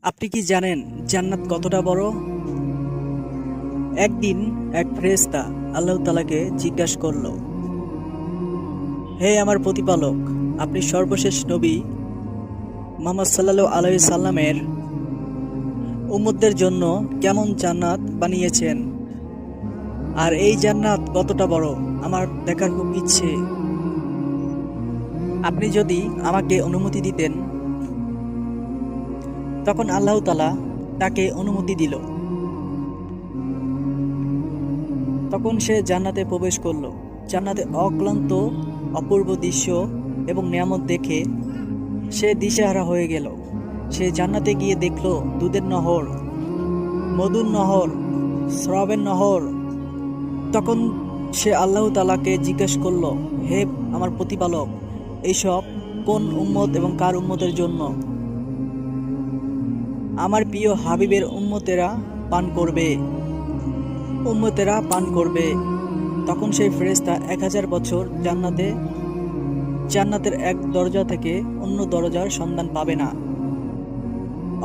আপনি কি জানেন জান্নাত কতটা বড়? একদিন এক ফেরেশতা আল্লাহ তাআলাকে জিজ্ঞাসা করল, হে আমার প্রতিপালক, আপনি সর্বশেষ নবী মুহাম্মদ সাল্লাল্লাহু আলাইহি সাল্লামের উম্মতদের জন্য কেমন জান্নাত বানিয়েছেন, আর এই জান্নাত কতটা বড় আমার দেখার খুব ইচ্ছে। আপনি যদি আমাকে অনুমতি দিতেন। তখন আল্লাহ তাআলা তাকে অনুমতি দিল। তখন সে জান্নাতে প্রবেশ করল। জান্নাতে অক্লান্ত অপূর্ব দৃশ্য এবং নিয়ামত দেখে সে দিশেহারা হয়ে গেল। সে জান্নাতে গিয়ে দেখল দুধের নহর, মধুর নহর, স্রাবের নহর। তখন সে আল্লাহ তাআলাকে জিজ্ঞেস করল, হে আমার প্রতিপালক, এইসব কোন উম্মত এবং কার উম্মতের জন্য? আমার প্রিয় হাবিবের উম্মতেরা পান করবে। তখন সেই ফেরেশতা 1000 বছর জান্নাতের এক দরজা থেকে অন্য দরজার সন্ধান পাবে না।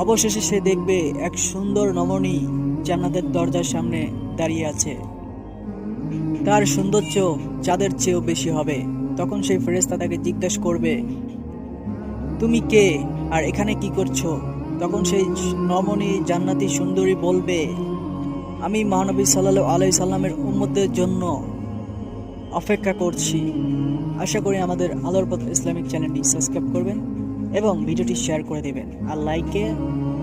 অবশেষে সে দেখবে এক সুন্দর রমণী জান্নাতের দরজার সামনে দাঁড়িয়ে আছে। তার সৌন্দর্য চাঁদের চেয়েও বেশি হবে। তখন সেই ফেরেশতা তাকে জিজ্ঞাসা করবে, তুমি কে আর এখানে কি করছো? তখন সেই রমণী জান্নাতি সুন্দরী বলবে, আমি মহানবী সাল্লাল্লাহু আলাইহি সাল্লামের উম্মতদের জন্য অপেক্ষা করছি। আশা করি আমাদের আলোর পথ ইসলামিক চ্যানেলটি সাবস্ক্রাইব করবেন এবং ভিডিওটি শেয়ার করে দেবেন, আর লাইকে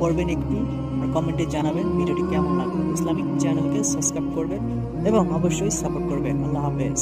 করবেন একটি, আর কমেন্টে জানাবেন ভিডিওটি কেমন লাগলো। ইসলামিক চ্যানেলকে সাবস্ক্রাইব করবেন এবং অবশ্যই সাপোর্ট করবেন। আল্লাহ হাফেজ।